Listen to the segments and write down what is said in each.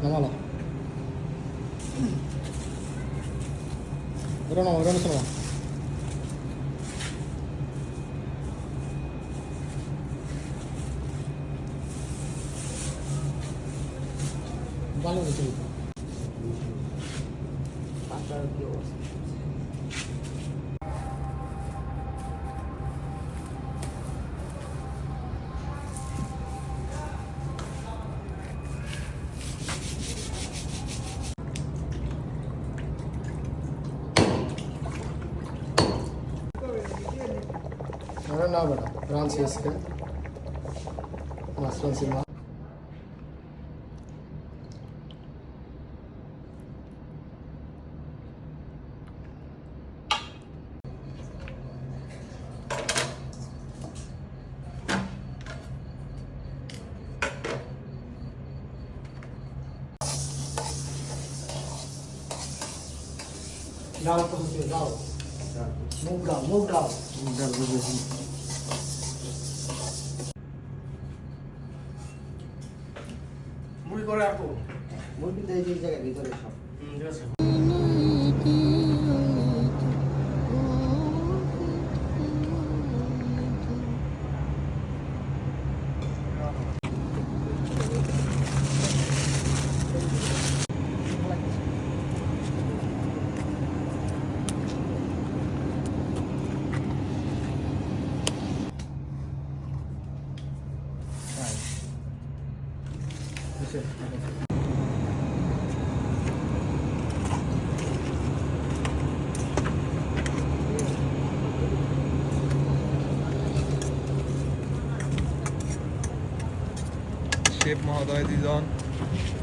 নামালো এটা নামা এটা নিচে নামা ভালো হয়েছে পাতার কি অবস্থা ना बेटा फ्रांसिस के मास्टर सिमा जाओ तो जाओ move down মুড়ি করে রাখো মুরগি দেয় যে জায়গায় ভিতরে সব ঠিক আছে শেফ মহোদয় দুজন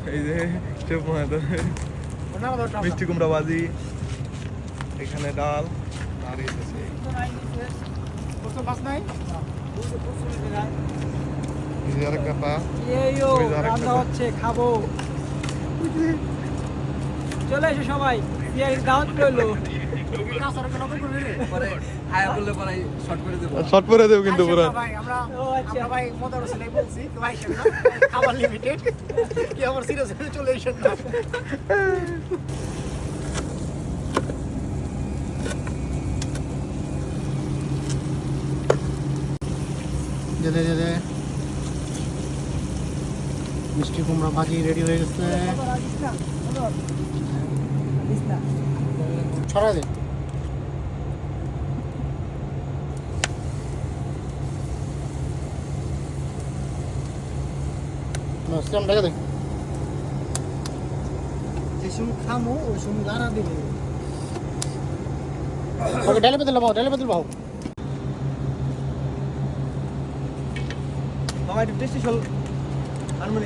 এই যে শেফ মহোদয় মিষ্টি কুমড়া ভাজি এখানে ডাল আর এই যে আরেকটা পা রান্না হচ্ছে খাবো চলে এসো সবাই দাওয়াত রইলো শর্ট করে দেবো কিন্তু পুরো চলে এসে যেতে যেতে মিষ্টি কুমড়া ভাজি রেডি হয়ে গেছে ছড়া দে সিস্টেম ঢেকে দে যে শুন খামো ওই শুন গানা দিবে ওকে ডালে পেতে লাও মামা একটু টেস্টি চল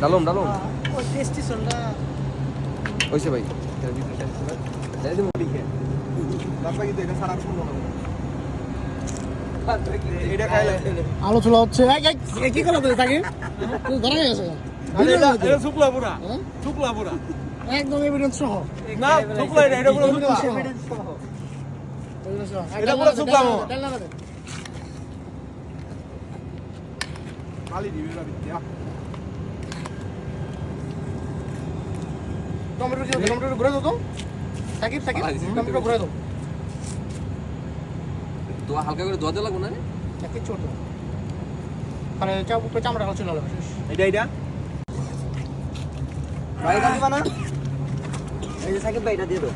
ডালম ও টেস্টি চলটা ওইসে ভাই যাই দেবো বাপ্পা কিন্তু এটা সারা শুনলো না এটা খাইলে আলোচনা হচ্ছে কি করা তুই তাকে ধরা গেছে এটা শুকলা পুরা শুকলা পুরা একদম এভিডেন্স সহ না শুকলা এটা পুরো শুকলা এটা পুরো শুকলা খালি দিবি না বিদ্যা টমেটো ঘুরে দাও তো সাকিব টমেটো ঘুরে দাও তো হালকা করে ধোয়াতে লাগবে না রে সাকিব ছোট মানে চামড়া হচ্ছে না এটা ভাই দিবা না এই যে সাকিব ভাই এটা দিয়ে দাও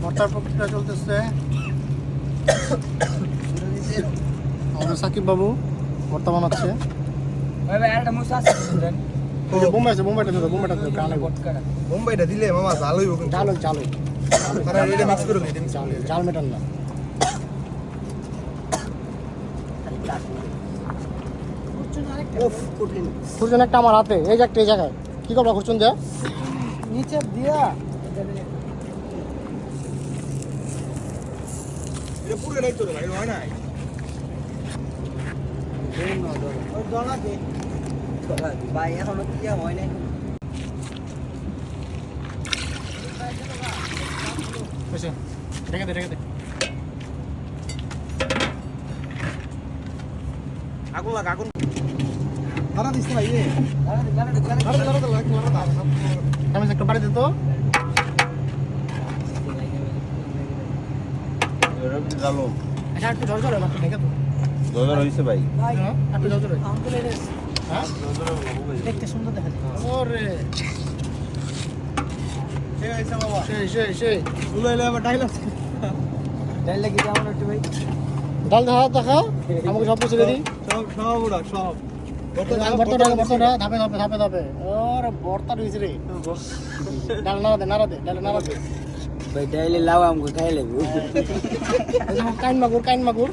ভর্তার প্রক্রিয়া চলতেছে আমাদের সাকিব বাবু ভর্তা বানাচ্ছে ভাই আরেকটা মুসা আছে দেন বোম্বাইটা দিও কানে বোম্বাইটা দিলে মামা জাল হইব কিন্তু চালো আরে এটা মিক্স করে দিই চাল মেটান না উফ কঠিন খুরচুন একটা আমার হাতে এই যে একটা এই জায়গায় কি করবা খুরচুন দেয়া নিচে দিয়া এটা পুরো নাই তো ভাই হয় না ওই দলা দে ভাই এখনো কি হয় নাই রেখে দে আগুন লাগা আগুন লাড়া দিস না ভাই রে আমি একটু বাড়ি দিত জালো আচ্ছা একটু জল জল মাত্র দেখে তো দরকার হইছে ভাই একটু জল জল হ্যাঁ দেখতে সুন্দর দেখা যায় ওরে ঠিক আছে বাবা সেই উলাইলে আবার ডাইলগ ডাল লাগি যেমন একটু ভাই ডাল দেখা আমাকে সব কিছু দিই সব ওরা সব বর্তটা ধাপে ওরে বর্তা রয়েছে রে ডাল নাড়া দে ভাই ডাইলে লাও আমগো খাই লাগবে কাইন মাগুর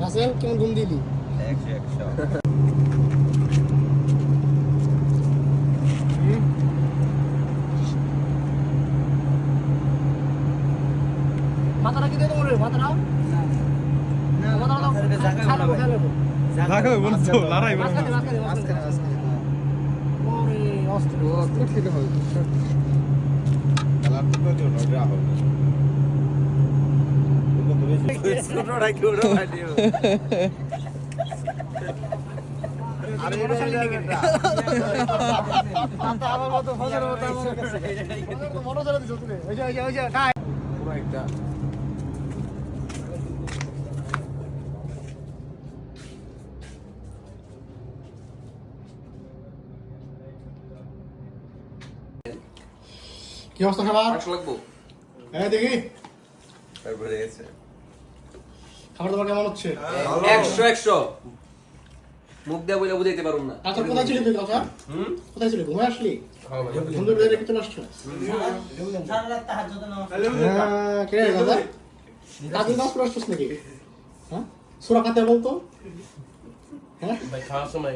রাসেল কেমন ঘুম দিলি 100 মাথাটা কি দিয়ে দেবো রে মাথাটা রাখো বলছো লড়াই বলছো ওরে অস্ত্র খেতে হবে ছোটরা কি ওরা বাড়িও আরে আমার মতো ফজর মতো আমার কাছে মনে ধরে দিছ তুই ওই যে খাই পুরো একটা কি অবস্থা খাবার লাগবো হ্যাঁ দেখি তারপরে এসে খাবার দাবার কেমন হচ্ছে 100 মুখ দিয়ে বলে বুঝাইতে পারুম না আচ্ছা কোথায় ছিলি তুই কাকা কোথায় ছিলি ঘুমায় আসলি সুন্দর করে রেখে চলে আসছো কে রে দাদা কাজী নাচ করে আসছিস নাকি হ্যাঁ সুরা খাতে বলতো হ্যাঁ ভাই খাওয়ার সময়